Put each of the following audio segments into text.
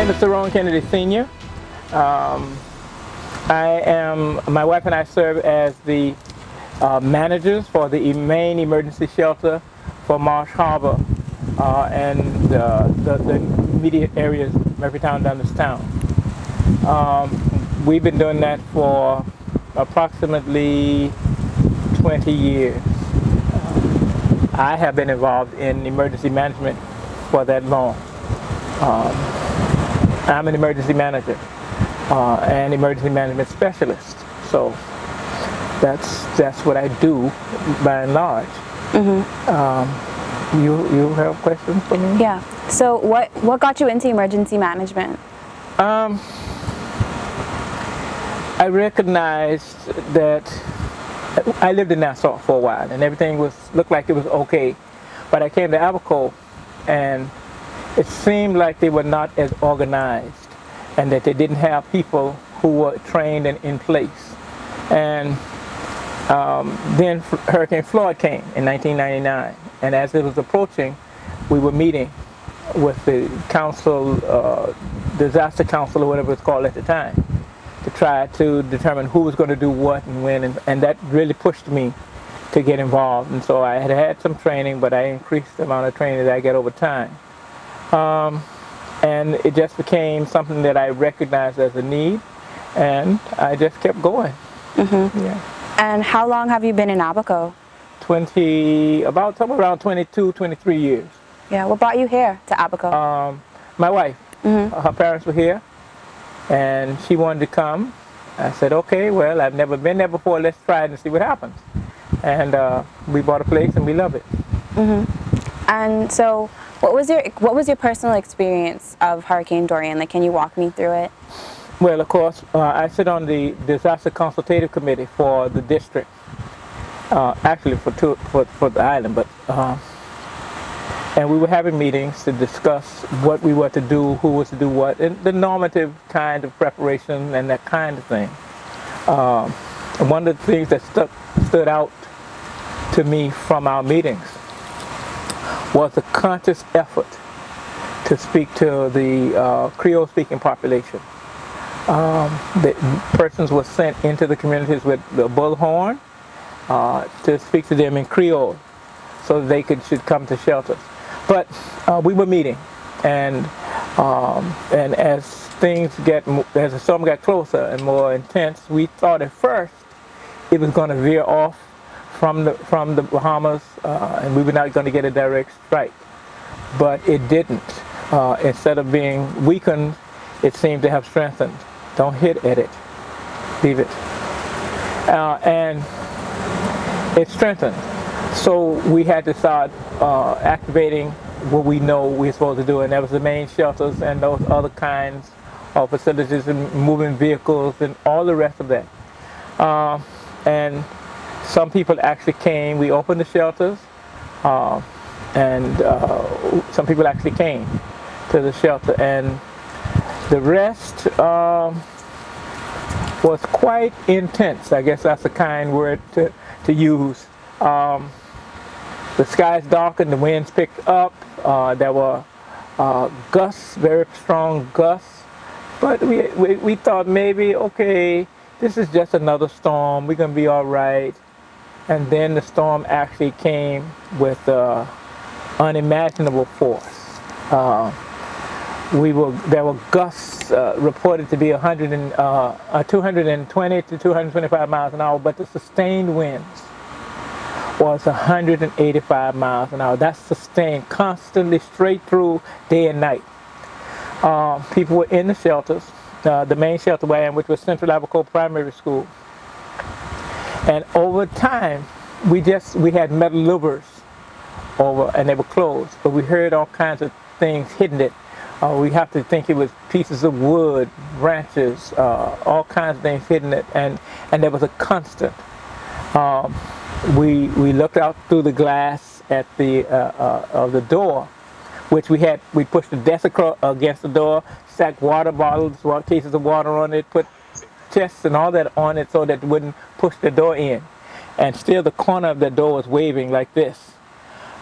name is Sarone Kennedy Sr. My wife and I serve as the managers for the main emergency shelter for Marsh Harbour and the immediate areas of every town down this town. We've been doing that for approximately 20 years. I have been involved in emergency management for that long. I'm an emergency manager and emergency management specialist. So that's what I do by and large. Mm-hmm. You have questions for me? Yeah. So what got you into emergency management? I recognized that I lived in Nassau for a while, and everything looked like it was okay. But I came to Abaco, and it seemed like they were not as organized, and that they didn't have people who were trained and in place. And then Hurricane Floyd came in 1999, and as it was approaching, we were meeting with the council, disaster council or whatever it's called at the time, to try to determine who was going to do what and when, and that really pushed me to get involved. And so I had some training, but I increased the amount of training that I get over time. And it just became something that I recognized as a need, and I just kept going. Mm-hmm. Yeah. And how long have you been in Abaco? About somewhere around 22, 23 years. Yeah, what brought you here to Abaco? My wife. Mm-hmm. Her parents were here, and she wanted to come. I said, okay, well, I've never been there before, let's try it and see what happens. And we bought a place and we love it. Mm-hmm. And so what was your personal experience of Hurricane Dorian? Like, can you walk me through it? Well, of course, I sit on the disaster consultative committee for the district. Actually for the island, but and we were having meetings to discuss what we were to do, who was to do what, and the normative kind of preparation and that kind of thing. And one of the things that stood out to me from our meetings was a conscious effort to speak to the Creole-speaking population. The persons were sent into the communities with the bullhorn to speak to them in Creole, so they should come to shelters. But we were meeting, and as the storm got closer and more intense, we thought at first it was going to veer off from the Bahamas, and we were not going to get a direct strike. But it didn't. Instead of being weakened, it seemed to have strengthened. Don't hit at it. Leave it. And it strengthened. So we had to start activating what we know we're supposed to do, and that was the main shelters and those other kinds of facilities and moving vehicles and all the rest of that. And some people actually came. We opened the shelters, and some people actually came to the shelter, and the rest was quite intense. I guess that's a kind word to use. The skies darkened, the winds picked up, there were gusts, very strong gusts, but we thought maybe, okay, this is just another storm, we're going to be all right. And then the storm actually came with unimaginable force. There were gusts reported to be 220 to 225 miles an hour, but the sustained winds was 185 miles an hour. That's sustained constantly straight through day and night. People were in the shelters, the main shelter where I am, which was Central Abaco Primary School. And over time, we had metal louvers over, and they were closed, but we heard all kinds of things hitting it. We have to think it was pieces of wood, branches, all kinds of things hitting it, and there was a constant. We looked out through the glass at of the door, which we pushed the desk against the door, stacked water bottles, cases of water on it, put chests and all that on it so that it wouldn't push the door in. And still the corner of the door was waving like this.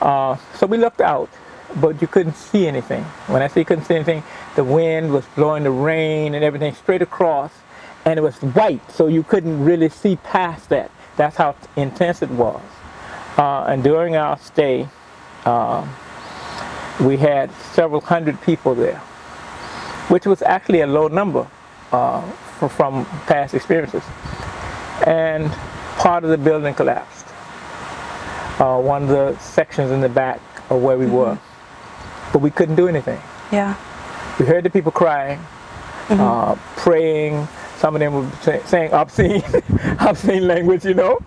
So we looked out, but you couldn't see anything. When I say you couldn't see anything, the wind was blowing the rain and everything straight across, and it was white, so you couldn't really see past that. That's how intense it was. And during our stay, we had several hundred people there, which was actually a low number from past experiences. And part of the building collapsed. One of the sections in the back of where we were. But we couldn't do anything. Yeah. We heard the people crying, praying. Some of them were saying obscene, obscene language, you know.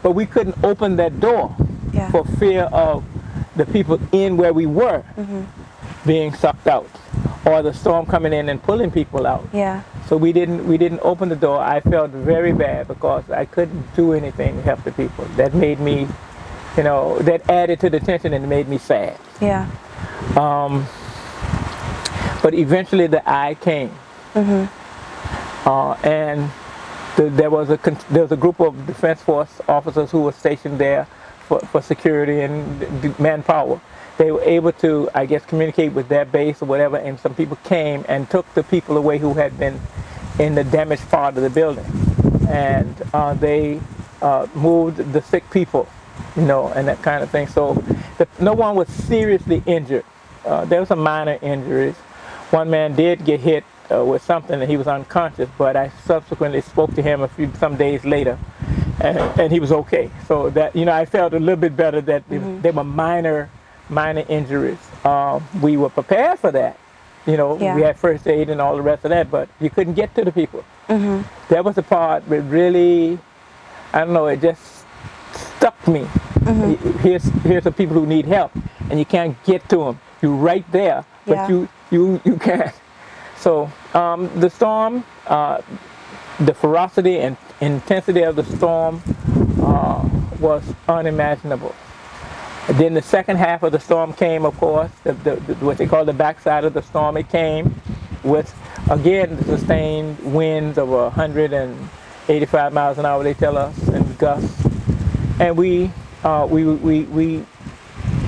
But we couldn't open that door for fear of the people in where we were being sucked out, or the storm coming in and pulling people out. Yeah. So we didn't open the door. I felt very bad because I couldn't do anything to help the people. That made me, you know, that added to the tension and made me sad. Yeah. But eventually the eye came, and there was a group of Defense Force officers who were stationed there for security and manpower. They were able to, I guess, communicate with their base or whatever, and some people came and took the people away who had been in the damaged part of the building, and they moved the sick people, you know, and that kind of thing. So no one was seriously injured. There were some minor injuries. One man did get hit with something and he was unconscious, but I subsequently spoke to him some days later, and he was okay. So that, you know, I felt a little bit better that they were minor injuries. We were prepared for that. You know, we had first aid and all the rest of that, but you couldn't get to the people. That was the part that really, I don't know, it just stuck me. Here's the people who need help, and you can't get to them. You're right there, but you can't. So the storm, the ferocity and intensity of the storm was unimaginable. And then the second half of the storm came, of course, what they call the backside of the storm. It came with, again, sustained winds of 185 miles an hour, they tell us, and gusts. And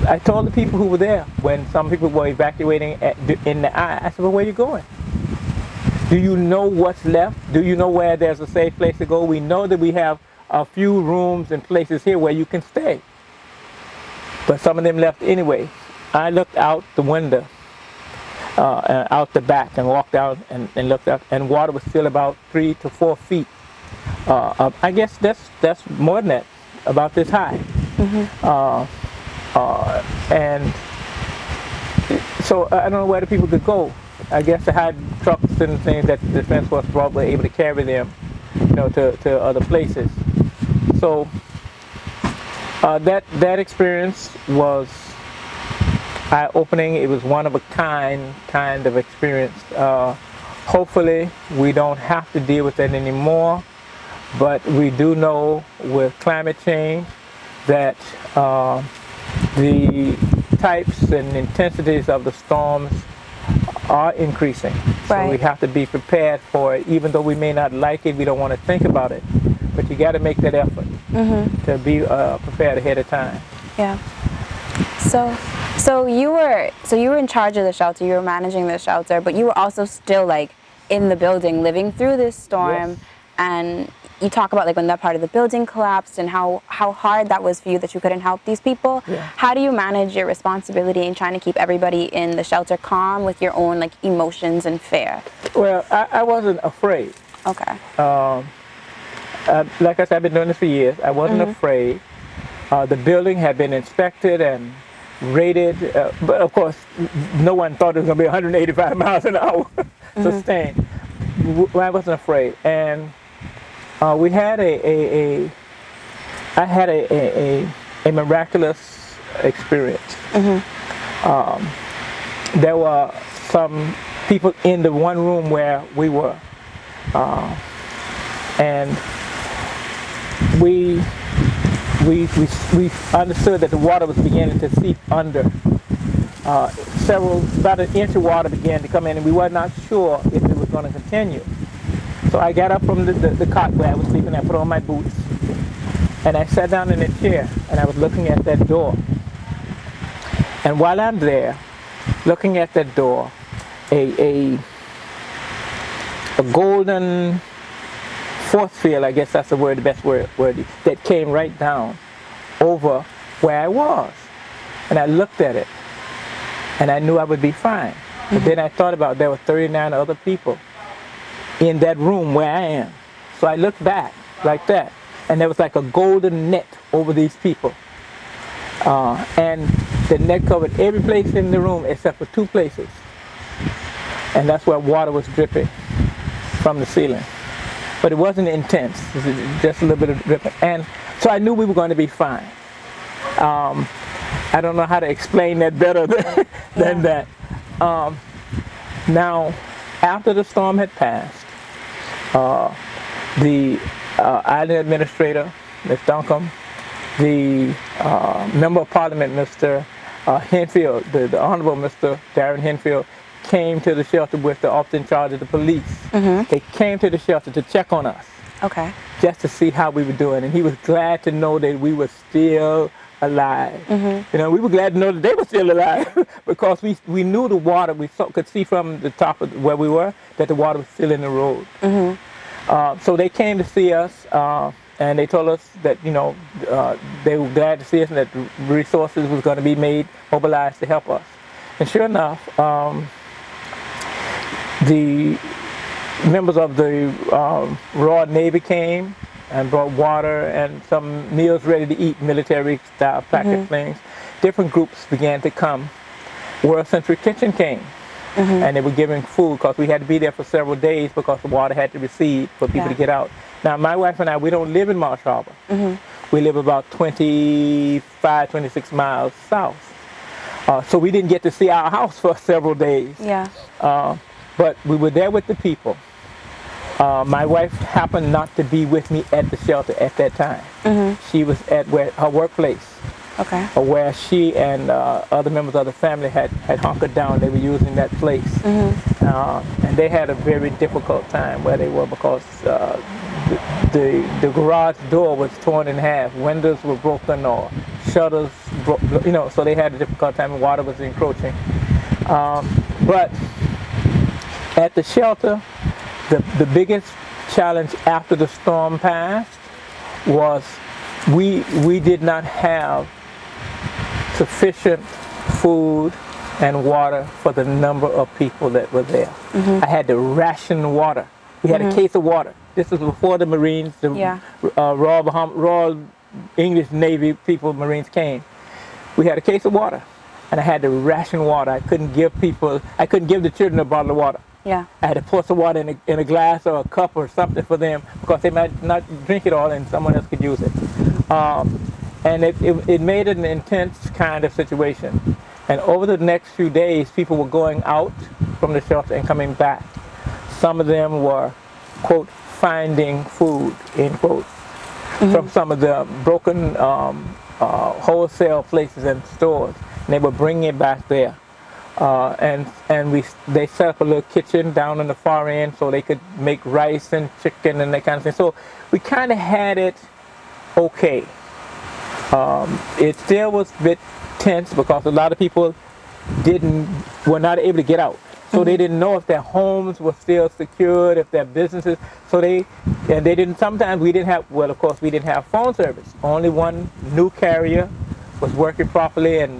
I told the people who were there, when some people were evacuating in the eye, I said, well, where are you going? Do you know what's left? Do you know where there's a safe place to go? We know that we have a few rooms and places here where you can stay. But some of them left anyway. I looked out the window, out the back, and walked out and looked out, and water was still about 3 to 4 feet. I guess that's more than that, about this high. And so I don't know where the people could go. I guess they had trucks and things that the Defense Force were able to carry them, you know, to other places. So that experience was eye-opening. It was one of a kind of experience. Hopefully we don't have to deal with that anymore, but we do know with climate change that the types and intensities of the storms are increasing. So we have to be prepared for it. Even though we may not like it, we don't want to think about it, but you got to make that effort to be prepared ahead of time. Yeah. So you were in charge of the shelter. You were managing the shelter, but you were also still like in the building, living through this storm. And you talk about like when that part of the building collapsed and how hard that was for you, that you couldn't help these people. How do you manage your responsibility in trying to keep everybody in the shelter calm with your own like emotions and fear? Well, I wasn't afraid. Okay. Like I said, I've been doing this for years. I wasn't afraid. The building had been inspected and rated, but of course, no one thought it was going to be 185 miles an hour sustained. I wasn't afraid, and we had I had a miraculous experience. There were some people in the one room where we were, and we understood that the water was beginning to seep under. About an inch of water began to come in, and we were not sure if it was going to continue. So I got up from the cot where I was sleeping, I put on my boots, and I sat down in a chair, and I was looking at that door. And while I'm there, looking at that door, a golden force field, I guess that's the word, the best word, that came right down over where I was. And I looked at it, and I knew I would be fine. But then I thought about there were 39 other people in that room where I am. So I looked back like that, and there was like a golden net over these people. And the net covered every place in the room except for 2 places. And that's where water was dripping from the ceiling. But it wasn't intense, just a little bit of dripping. And so I knew we were going to be fine. I don't know how to explain that better than that. Now, after the storm had passed, the island administrator, Ms. Duncombe, the member of parliament, Mr. Henfield, the Honorable Mr. Dorian Henfield, came to the shelter with the officer in charge of the police. They came to the shelter to check on us. Okay. Just to see how we were doing, and he was glad to know that we were still alive. You know, we were glad to know that they were still alive because we knew the water. We could see from the top of where we were that the water was still in the road. So they came to see us, and they told us that, you know, they were glad to see us and that resources was going to be mobilized to help us. And sure enough, the members of the Royal Navy came and brought water and some meals ready to eat, military style packet things. Different groups began to come. World Century Kitchen came, and they were giving food because we had to be there for several days because the water had to recede for people to get out. Now, my wife and I, we don't live in Marsh Harbour. We live about 25, 26 miles south. So we didn't get to see our house for several days. But we were there with the people. My wife happened not to be with me at the shelter at that time. She was at her workplace, where she and other members of the family had hunkered down. They were using that place. And they had a very difficult time where they were because the garage door was torn in half. Windows were broken or shutters broke, you know, so they had a difficult time and water was encroaching. But at the shelter, the biggest challenge after the storm passed was we did not have sufficient food and water for the number of people that were there. I had to ration water. We had a case of water. This was before the Marines, the Royal English Navy people, Marines came. We had a case of water, and I had to ration water. I couldn't give the children a bottle of water. I had to pour some water in a glass or a cup or something for them because they might not drink it all and someone else could use it. And it made it an intense kind of situation. And over the next few days, people were going out from the shelter and coming back. Some of them were, quote, finding food, end quote, from some of the broken wholesale places and stores. And they were bringing it back there. They set up a little kitchen down in the far end so they could make rice and chicken and that kind of thing. So we kind of had it okay. It still was a bit tense because a lot of people were not able to get out. So they didn't know if their homes were still secured, if their businesses. Sometimes we didn't have, well, of course, we didn't have phone service. Only one new carrier was working properly and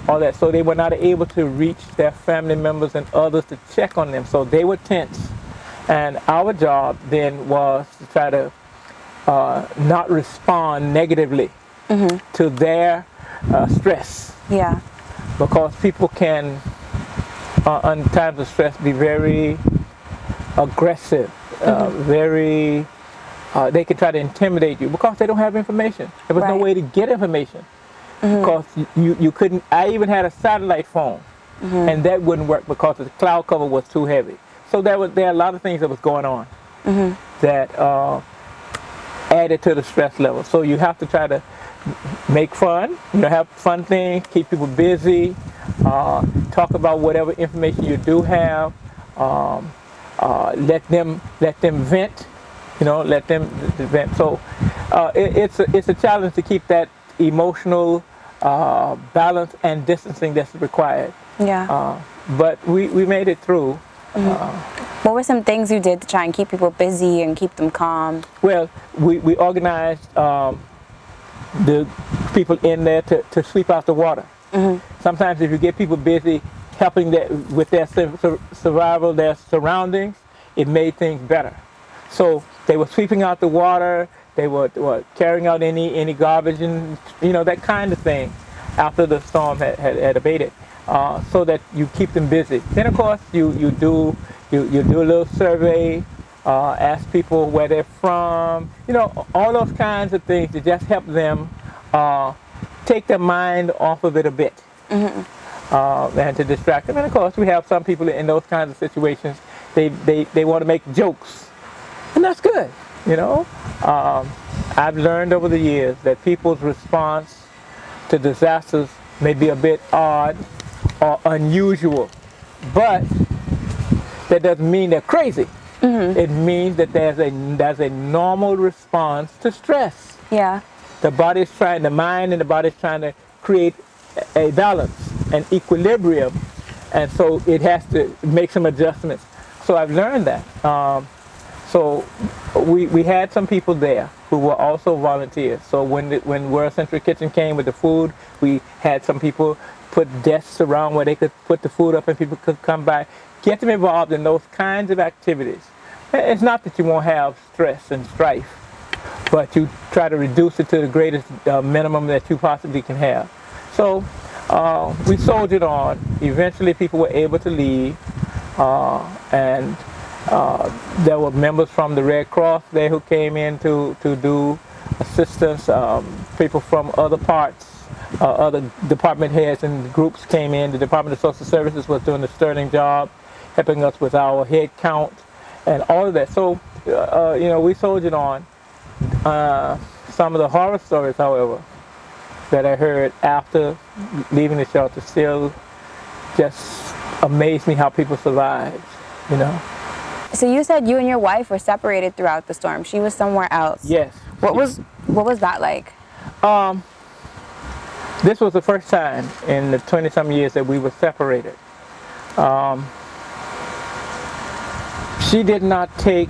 all that. So they were not able to reach their family members and others to check on them. So they were tense. And our job then was to try to not respond negatively to their stress. Because people can, in times of stress, be very aggressive, they can try to intimidate you because they don't have information. There was no way to get information. Because you couldn't, I even had a satellite phone and that wouldn't work because the cloud cover was too heavy. So there are a lot of things that was going on that added to the stress level. So you have to try to make fun, have fun things, keep people busy, talk about whatever information you do have, let them vent, let them vent. So it's a challenge to keep that emotional balance and distancing that's required. Yeah. But we made it through. What were some things you did to try and keep people busy and keep them calm? Well, we organized the people in there to sweep out the water. Sometimes if you get people busy helping with their survival, their surroundings, it made things better. So they were sweeping out the water, they were carrying out any garbage and that kind of thing after the storm had abated, so that you keep them busy. Then of course you do a little survey, ask people where they're from, all those kinds of things to just help them take their mind off of it a bit, and to distract them. And of course we have some people in those kinds of situations, they want to make jokes, and that's good. I've learned over the years that people's response to disasters may be a bit odd or unusual, but that doesn't mean they're crazy. It means that there's a normal response to stress. Yeah. The mind and the body's trying to create a balance, an equilibrium, and so it has to make some adjustments. So I've learned that. So we had some people there who were also volunteers. So when World Central Kitchen came with the food, we had some people put desks around where they could put the food up and people could come by. Get them involved in those kinds of activities. It's not that you won't have stress and strife, but you try to reduce it to the greatest minimum that you possibly can have. So we soldiered on. Eventually people were able to leave, and there were members from the Red Cross there who came in to do assistance. People from other parts, other department heads and groups came in. The Department of Social Services was doing a sterling job, helping us with our head count and all of that. So, we soldiered on. Some of the horror stories, however, that I heard after leaving the shelter still just amazed me how people survived, So you said you and your wife were separated throughout the storm. She was somewhere else. Yes. What was that like? This was the first time in the 20-some years that we were separated. She did not take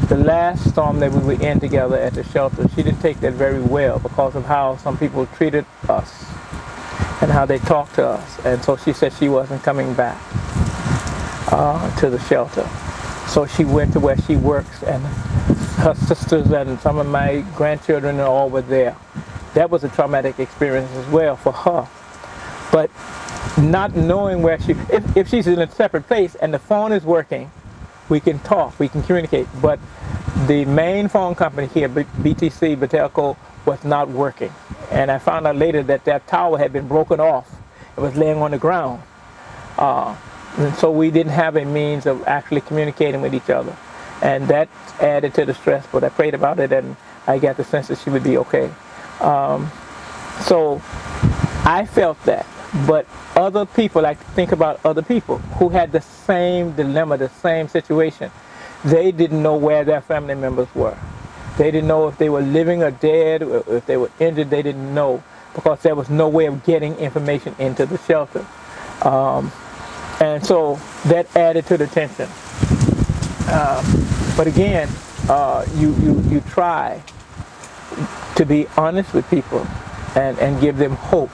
the last storm that we were in together at the shelter. She didn't take that very well because of how some people treated us and how they talked to us. And so she said she wasn't coming back to the shelter. So she went to where she works, and her sisters and some of my grandchildren all were there. That was a traumatic experience as well for her. But not knowing where if she's in a separate place and the phone is working, we can talk, we can communicate. But the main phone company here, BTC, Batelco, was not working. And I found out later that tower had been broken off. It was laying on the ground. And so we didn't have a means of actually communicating with each other. And that added to the stress, but I prayed about it and I got the sense that she would be okay. So I felt that. But other people, I think about other people who had the same dilemma, the same situation. They didn't know where their family members were. They didn't know if they were living or dead, or if they were injured. They didn't know because there was no way of getting information into the shelter. And so that added to the tension. But again, you try to be honest with people and give them hope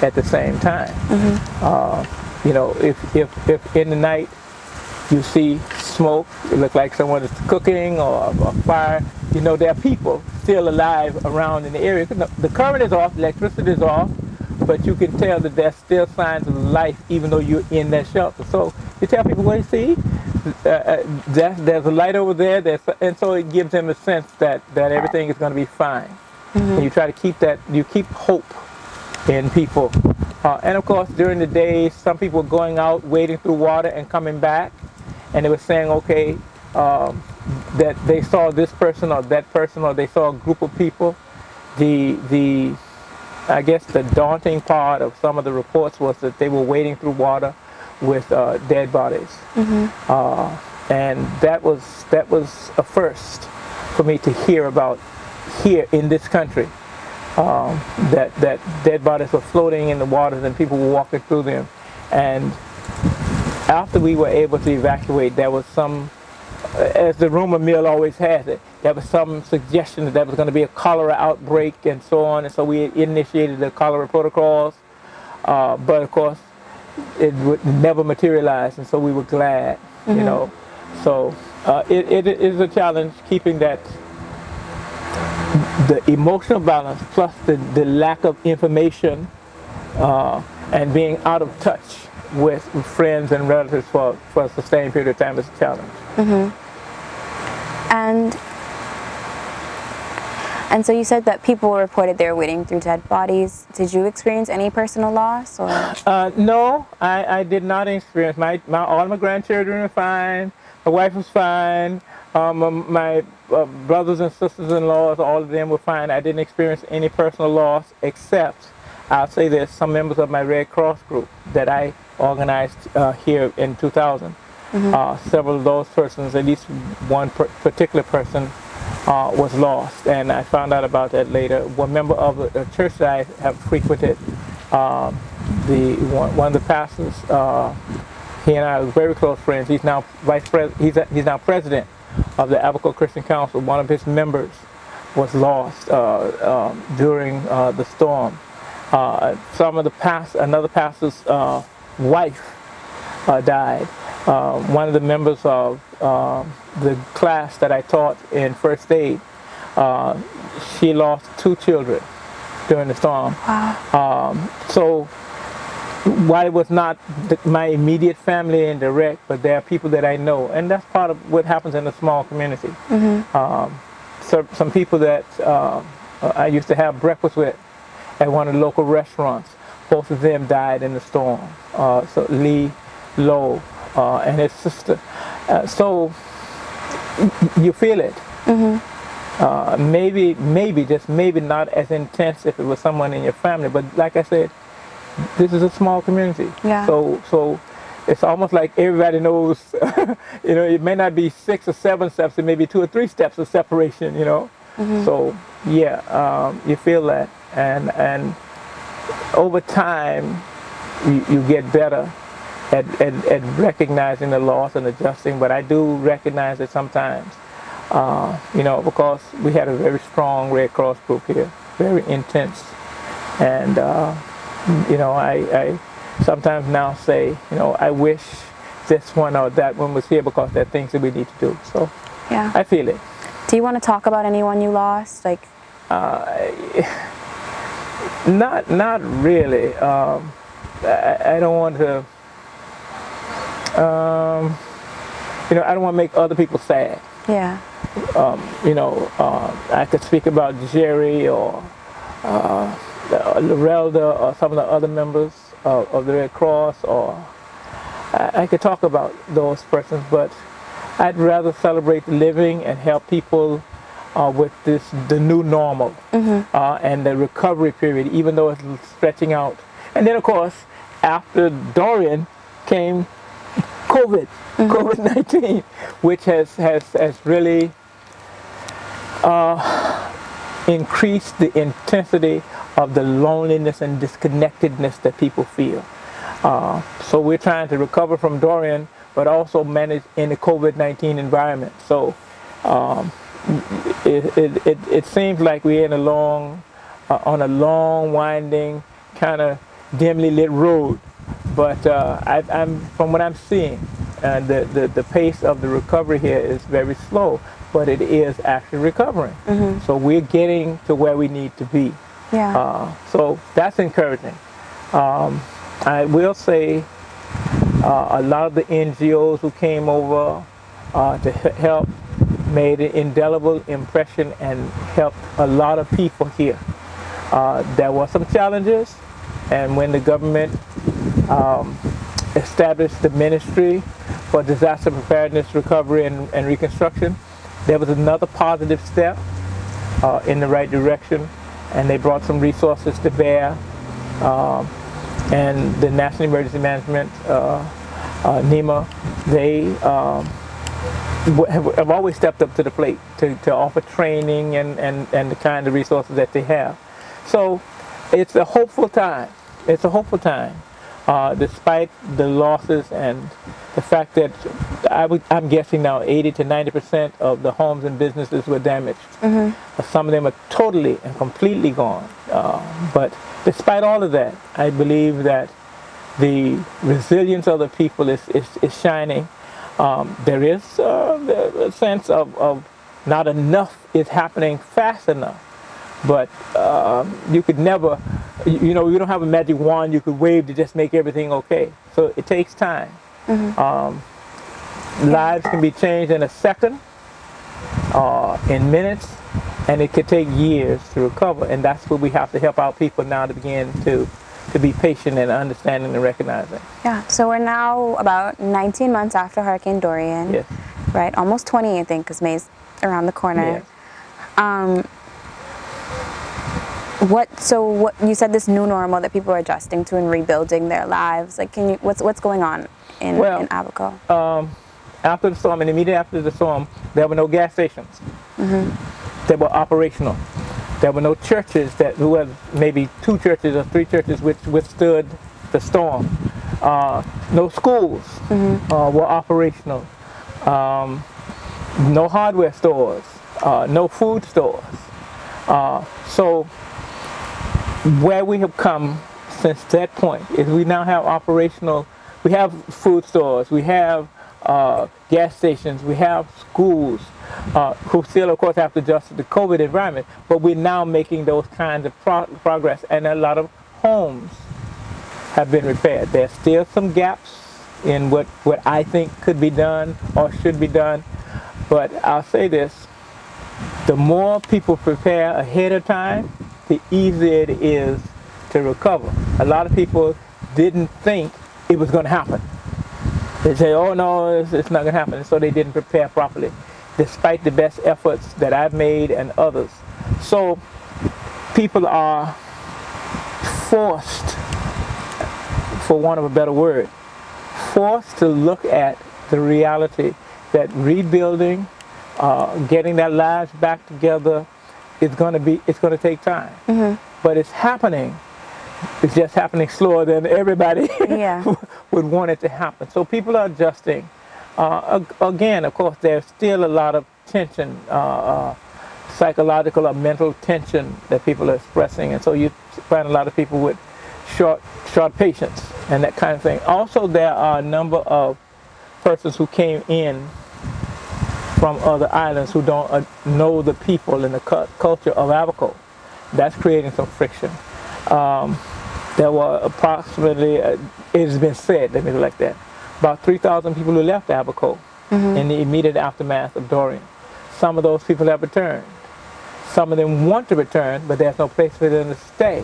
at the same time. If in the night you see smoke, it looks like someone is cooking or a fire, there are people still alive around in the area. The current is off, electricity is off, but you can tell that there's still signs of life even though you're in that shelter. So you tell people, what you see, there's a light over there, and so it gives them a sense that everything is going to be fine. And you try to keep that, you keep hope in people. And of course, during the day, some people were going out, wading through water and coming back, and they were saying, okay, that they saw this person or that person, or they saw a group of people. I guess the daunting part of some of the reports was that they were wading through water with dead bodies. And that was a first for me to hear about here in this country. that dead bodies were floating in the waters and people were walking through them. And after we were able to evacuate, there was some, as the rumor mill always has it, there was some suggestion that there was going to be a cholera outbreak and so on, and so we initiated the cholera protocols, but of course it would never materialize, and so we were glad, you know. So it is a challenge keeping that, the emotional balance plus the lack of information and being out of touch with friends and relatives for a sustained period of time is a challenge. And so you said that people reported they were wading through dead bodies. Did you experience any personal loss? Or? No, I did not experience. All my grandchildren are fine. My wife was fine. My brothers and sisters-in-laws, all of them were fine. I didn't experience any personal loss, except, I'll say this, some members of my Red Cross group that I organized here in 2000. Several of those persons, at least one particular person, was lost, and I found out about that later. One member of a church that I have frequented, one of the pastors, he and I are very close friends. He's now he's now president of the Abaco Christian Council. One of his members was lost during the storm. Another pastor's wife died. One of the members of the class that I taught in first aid, she lost 2 children during the storm. Wow. So while it was not my immediate family and direct, but there are people that I know, and that's part of what happens in a small community. So some people that I used to have breakfast with at one of the local restaurants, both of them died in the storm. So Lee Lowe and his sister. So you feel it. Maybe, just maybe not as intense if it was someone in your family, but like I said, this is a small community. Yeah. So it's almost like everybody knows, you know, it may not be 6 or 7 steps, it may be 2 or 3 steps of separation, you know. So yeah, you feel that, and over time you get better at recognizing the loss and adjusting. But I do recognize it sometimes, you know, because we had a very strong Red Cross group here, very intense, and you know, I sometimes now say, you know, I wish this one or that one was here, because there are things that we need to do. So yeah, I feel it. Do you want to talk about anyone you lost, like? Not really. I don't want to. You know, I don't want to make other people sad. Yeah. You know, I could speak about Jerry or Lorelda or some of the other members of the Red Cross, or I could talk about those persons, but I'd rather celebrate the living and help people with the new normal and the recovery period, even though it's stretching out. And then, of course, after Dorian came COVID-19, which has really increased the intensity of the loneliness and disconnectedness that people feel. So we're trying to recover from Dorian, but also manage in the COVID-19 environment. So it seems like we're in on a long, winding, kind of dimly lit road. But I'm from what I'm seeing, the pace of the recovery here is very slow, but it is actually recovering. So we're getting to where we need to be. Yeah. So that's encouraging. I will say a lot of the NGOs who came over to help made an indelible impression and helped a lot of people here. There were some challenges, and when the government established the Ministry for Disaster Preparedness, Recovery, and Reconstruction, there was another positive step in the right direction, and they brought some resources to bear. And the National Emergency Management, NEMA, they have always stepped up to the plate to offer training and the kind of resources that they have. So it's a hopeful time. It's a hopeful time, despite the losses and the fact that I'm guessing now 80 to 90% of the homes and businesses were damaged. Some of them are totally and completely gone. But despite all of that, I believe that the resilience of the people is shining. There is a sense of not enough is happening fast enough. But you could never, you know, you don't have a magic wand you could wave to just make everything okay. So it takes time. Lives can be changed in a second, in minutes, and it could take years to recover. And that's what we have to help our people now to begin to be patient and understanding and recognizing. Yeah, so we're now about 19 months after Hurricane Dorian. Yes. Right, almost 20, I think, because May's around the corner. Yes. What you said, this new normal that people are adjusting to and rebuilding their lives. Like, what's going on in Abaco? After the storm, and immediately after the storm, there were no gas stations. They were operational. There were no churches who had maybe 2 churches or 3 churches which withstood the storm. No schools were operational. No hardware stores. No food stores. So where we have come since that point is we now have we have food stores, we have gas stations, we have schools who still, of course, have to adjust to the COVID environment, but we're now making those kinds of progress, and a lot of homes have been repaired. There's still some gaps in what I think could be done or should be done, but I'll say this: the more people prepare ahead of time, the easier it is to recover. A lot of people didn't think it was going to happen. They say, oh no, it's not going to happen, so they didn't prepare properly, despite the best efforts that I've made and others. So people are forced, for want of a better word, forced to look at the reality that rebuilding, getting their lives back together, it's going to take time. But it's happening. It's just happening slower than everybody would want it to happen. So people are adjusting. Again, of course, there's still a lot of tension, psychological or mental tension that people are expressing, and so you find a lot of people with short patience and that kind of thing. Also, there are a number of persons who came in from other islands who don't know the people and the culture of Abaco. That's creating some friction. There were approximately, it has been said, let me do it like that, about 3,000 people who left Abaco in the immediate aftermath of Dorian. Some of those people have returned. Some of them want to return, but there's no place for them to stay.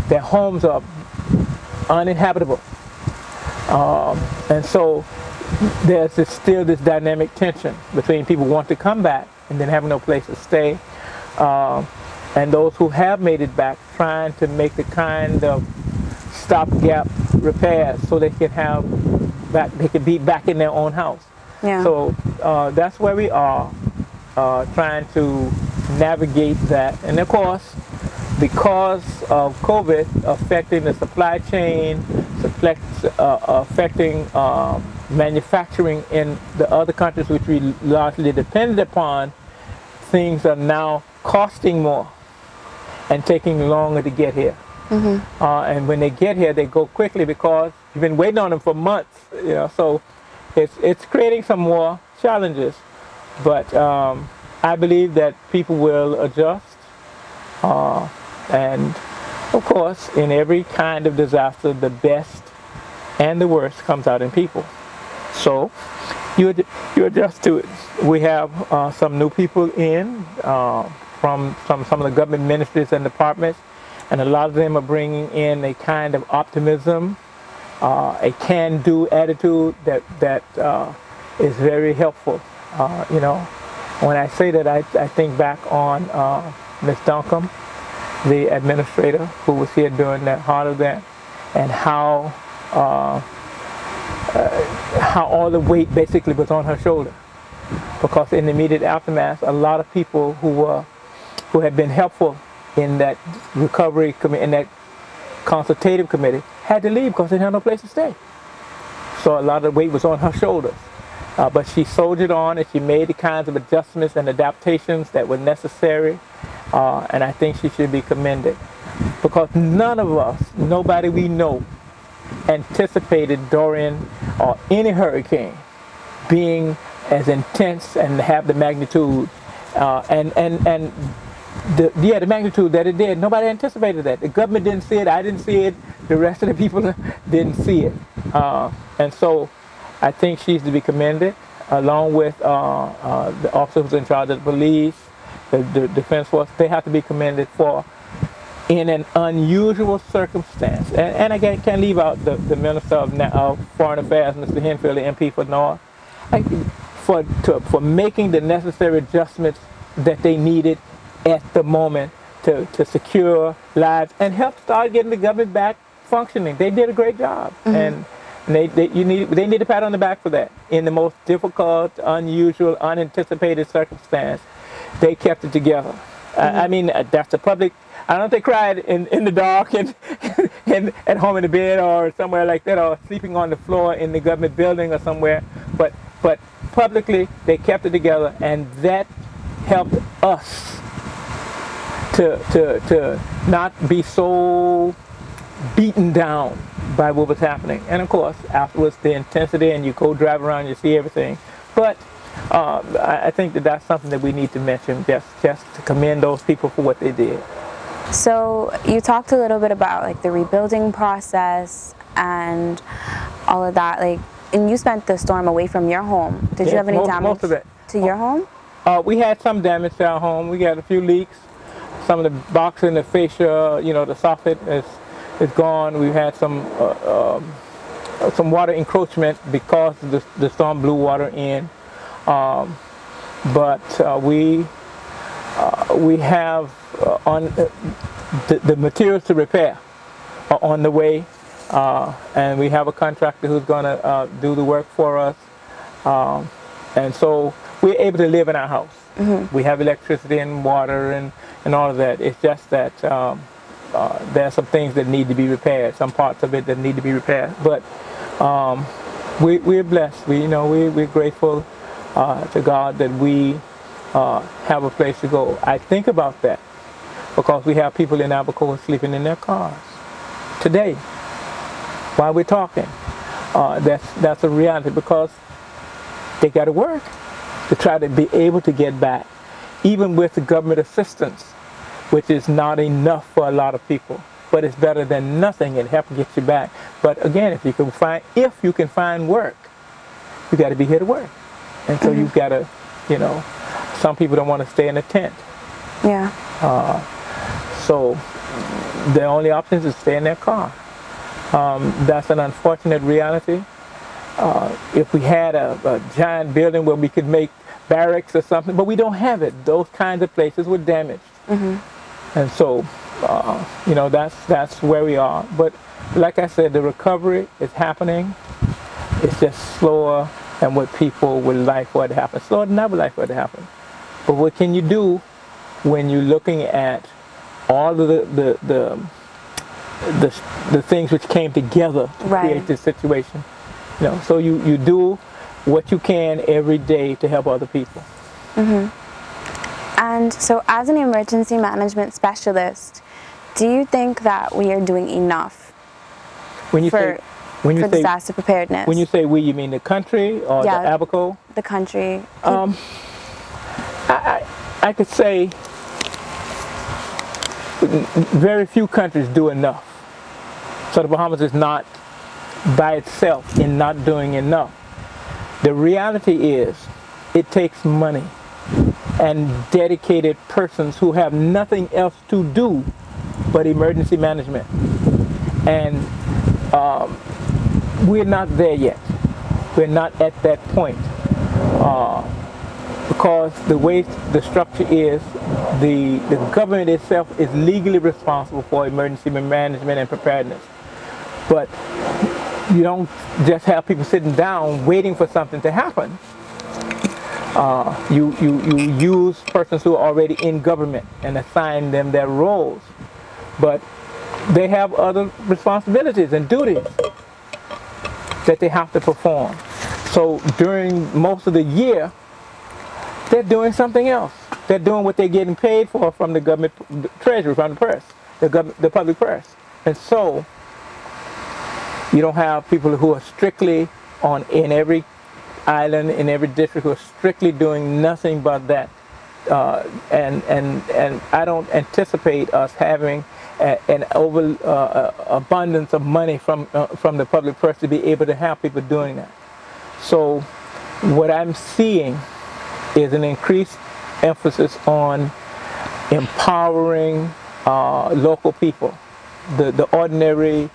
Their homes are uninhabitable. And so there's still this dynamic tension between people who want to come back and then having no place to stay, and those who have made it back trying to make the kind of stopgap repairs so they can be back in their own house. So that's where we are, trying to navigate that. And of course, because of COVID affecting the supply chain, affecting manufacturing in the other countries which we largely depended upon, things are now costing more and taking longer to get here. And when they get here, they go quickly because you've been waiting on them for months. So it's creating some more challenges. But I believe that people will adjust. And of course, in every kind of disaster, the best and the worst comes out in people. So you adjust to it. We have some new people in from some of the government ministries and departments, and a lot of them are bringing in a kind of optimism, a can-do attitude that is very helpful. When I say that, I think back on Ms. Duncombe, the administrator who was here during that heart event, and how all the weight basically was on her shoulder, because in the immediate aftermath, a lot of people who had been helpful in that recovery committee, in that consultative committee, had to leave because they had no place to stay. So a lot of the weight was on her shoulders. But she soldiered on, and she made the kinds of adjustments and adaptations that were necessary. And I think she should be commended. Because none of us, nobody we know, anticipated Dorian or any hurricane being as intense and have the magnitude the magnitude that it did. Nobody anticipated that. The government didn't see it. I didn't see it. The rest of the people didn't see it. And so I think she's to be commended, along with the officers in charge of the police, the defense force. They have to be commended for, in an unusual circumstance. And I can't leave out the Minister of Foreign Affairs, Mr. Henfield, the MP for North, for making the necessary adjustments that they needed at the moment to secure lives and help start getting the government back functioning. They did a great job, and they need a pat on the back for that. In the most difficult, unusual, unanticipated circumstance, they kept it together. I mean, that's the public. I don't know if they cried in the dark and at home in the bed or somewhere like that, or sleeping on the floor in the government building or somewhere, but publicly they kept it together, and that helped us to not be so beaten down by what was happening. And of course, afterwards, the intensity, and you go drive around, you see everything. But I think that's something that we need to mention, just to commend those people for what they did. So you talked a little bit about like the rebuilding process and all of that. Like, and you spent the storm away from your home. Did you have any damage to your home? We had some damage to our home. We got a few leaks. Some of the box and the fascia, the soffit is gone. We had some water encroachment because the storm blew water in. But we have on the materials to repair are on the way, and we have a contractor who's going to do the work for us, and so we're able to live in our house. We have electricity and water and all of that. It's just that there are some things that need to be repaired, some parts of it that need to be repaired. But we're blessed. We're grateful to God that we have a place to go. I think about that because we have people in Abaco sleeping in their cars today while we're talking. That's a reality because they got to work to try to be able to get back, even with the government assistance, which is not enough for a lot of people, but it's better than nothing. It helps get you back. But again, if you can find work, you got to be here to work, and so you've got to, some people don't want to stay in a tent. Yeah. So the only option is to stay in their car. That's an unfortunate reality. If we had a giant building where we could make barracks or something, but we don't have it. Those kinds of places were damaged. And so, that's where we are. But like I said, the recovery is happening. It's just slower than what people would like for it to happen. Slower than I would like for it to happen. But what can you do when you're looking at all of the things which came together to create this situation? So you do what you can every day to help other people. And so as an emergency management specialist, do you think that we are doing enough for disaster preparedness? When you say we, you mean the country or the Abaco? The country. I could say very few countries do enough. So the Bahamas is not by itself in not doing enough. The reality is it takes money and dedicated persons who have nothing else to do but emergency management. And we're not there yet. We're not at that point. Because the way the structure is, the government itself is legally responsible for emergency management and preparedness. But you don't just have people sitting down waiting for something to happen. You use persons who are already in government and assign them their roles, but they have other responsibilities and duties that they have to perform. So during most of the year, they're doing something else. They're doing what they're getting paid for from the government treasury, from the press, the public press. And so you don't have people who are strictly in every island, in every district, who are strictly doing nothing but that. And I don't anticipate us having an abundance of money from the public press to be able to have people doing that. So what I'm seeing is an increased emphasis on empowering local people, the ordinary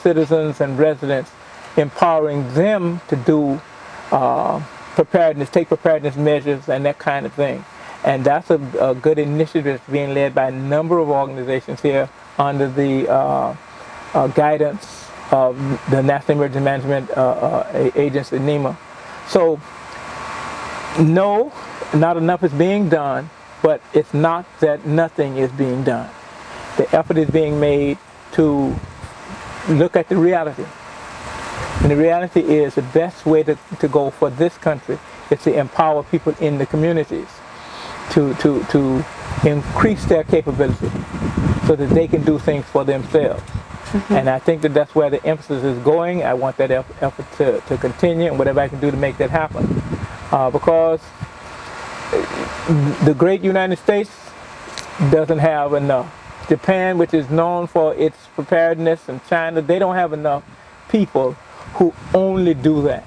citizens and residents, empowering them to do take preparedness measures and that kind of thing. And that's a good initiative that's being led by a number of organizations here under the guidance of the National Emergency Management Agency, NEMA. So, no, not enough is being done, but it's not that nothing is being done. The effort is being made to look at the reality. And the reality is the best way to go for this country is to empower people in the communities to increase their capability so that they can do things for themselves. Mm-hmm. And I think that that's where the emphasis is going. I want that effort to continue, and whatever I can do to make that happen. Because the great United States doesn't have enough. Japan, which is known for its preparedness, and China, they don't have enough people who only do that.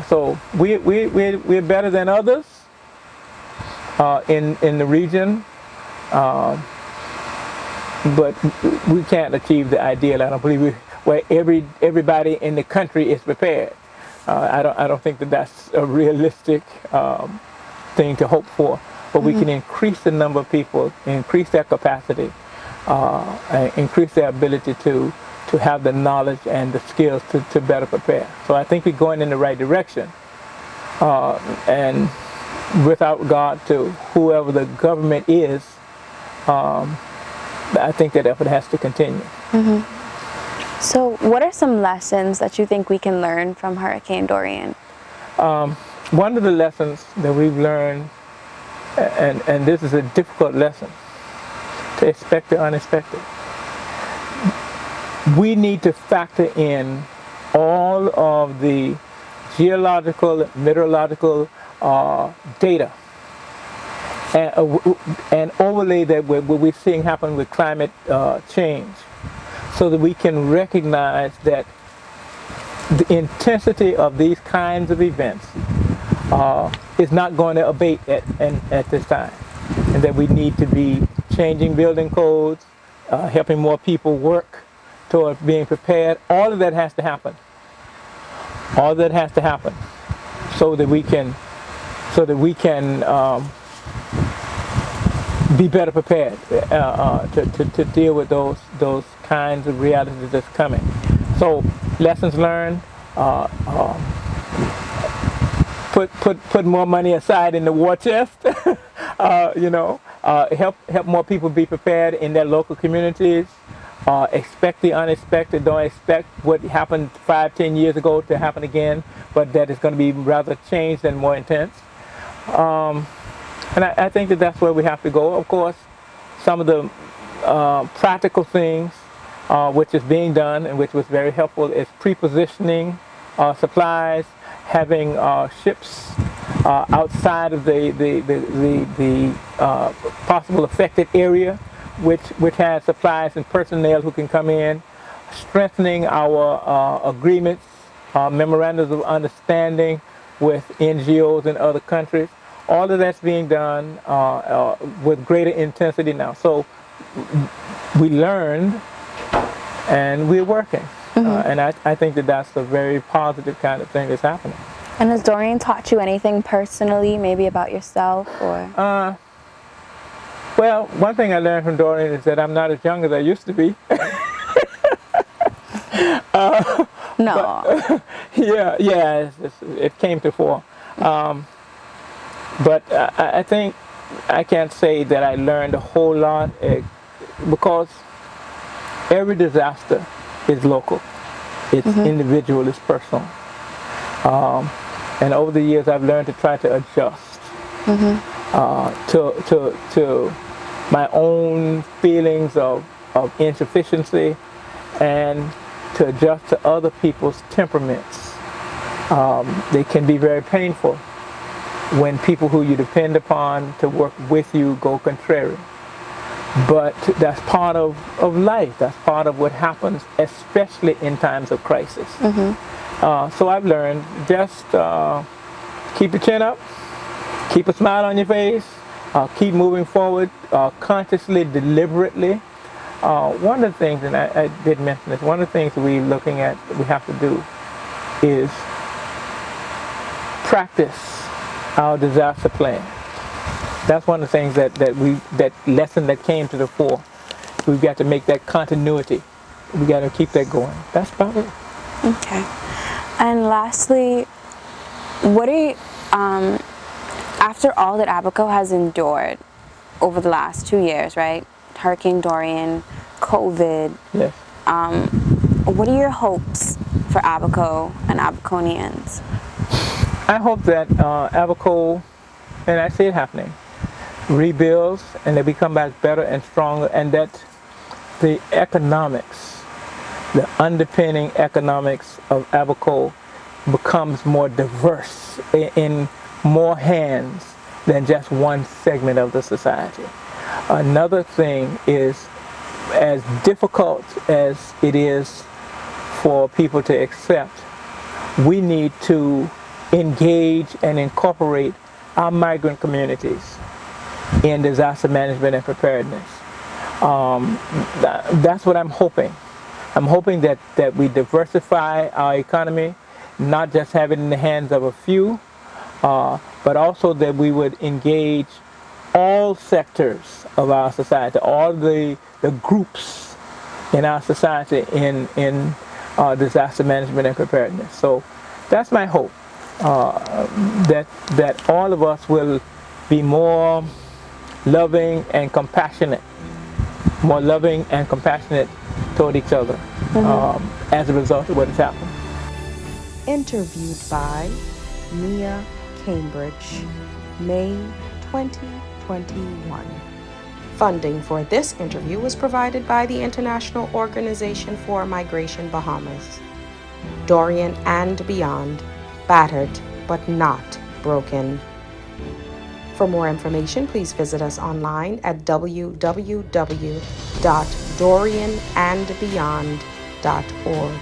So we're better than others in the region, but we can't achieve the ideal. I don't believe where everybody in the country is prepared. I don't think that that's a realistic thing to hope for. But we can increase the number of people, increase their capacity, and increase their ability to have the knowledge and the skills to better prepare. So I think we're going in the right direction. And without regard to whoever the government is, I think that effort has to continue. Mm-hmm. So what are some lessons that you think we can learn from Hurricane Dorian? One of the lessons that we've learned, and this is a difficult lesson, to expect the unexpected. We need to factor in all of the geological, meteorological data and overlay that what we're seeing happen with climate change, so that we can recognize that the intensity of these kinds of events is not going to abate at this time, and that we need to be changing building codes, helping more people work toward being prepared. All of that has to happen. All of that has to happen so that we can be better prepared to deal with those kinds of realities that's coming. So lessons learned. Put more money aside in the war chest. Help more people be prepared in their local communities. Expect the unexpected. Don't expect what happened 5-10 years ago to happen again, but that it's going to be rather changed and more intense. And I think that that's where we have to go. Of course, some of the practical things which is being done and which was very helpful is pre-positioning supplies, having ships outside of the possible affected area, which has supplies and personnel who can come in, strengthening our agreements, memorandums of understanding with NGOs in other countries. All of that's being done with greater intensity now. So we learned and we're working. Mm-hmm. And I think that that's a very positive kind of thing that's happening. And has Dorian taught you anything personally, maybe about yourself, or? Well, one thing I learned from Dorian is that I'm not as young as I used to be. No. But, it came to fore. But I think I can't say that I learned a whole lot because every disaster is local. It's individual, it's personal. And over the years, I've learned to try to adjust to my own feelings of insufficiency and to adjust to other people's temperaments. They can be very painful when people who you depend upon to work with you go contrary. But that's part of life. That's part of what happens, especially in times of crisis. So I've learned just keep your chin up, keep a smile on your face, keep moving forward consciously, deliberately. One of the things, and I did mention this, one of the things we have to do is practice our disaster plan. That's one of the things that lesson that came to the fore. We've got to make that continuity. We got to keep that going. That's about it. Okay. And lastly, what are you, after all that Abaco has endured over the last 2 years, right? Hurricane Dorian, COVID. Yes. What are your hopes for Abaco and Abaconians? I hope that Abaco, and I see it happening, rebuilds and that we come back better and stronger, and that the economics, the underpinning economics of Abaco becomes more diverse in more hands than just one segment of the society. Another thing is, as difficult as it is for people to accept, we need to engage and incorporate our migrant communities in disaster management and preparedness. That's what I'm hoping. I'm hoping that we diversify our economy, not just have it in the hands of a few, but also that we would engage all sectors of our society, all the groups in our society in disaster management and preparedness. So that's my hope, that all of us will be more loving and compassionate, toward each other as a result of what has happened. Interviewed by Mia Cambridge, May 2021. Funding for this interview was provided by the International Organization for Migration Bahamas. Dorian and beyond, battered but not broken. For more information, please visit us online at www.dorianandbeyond.org.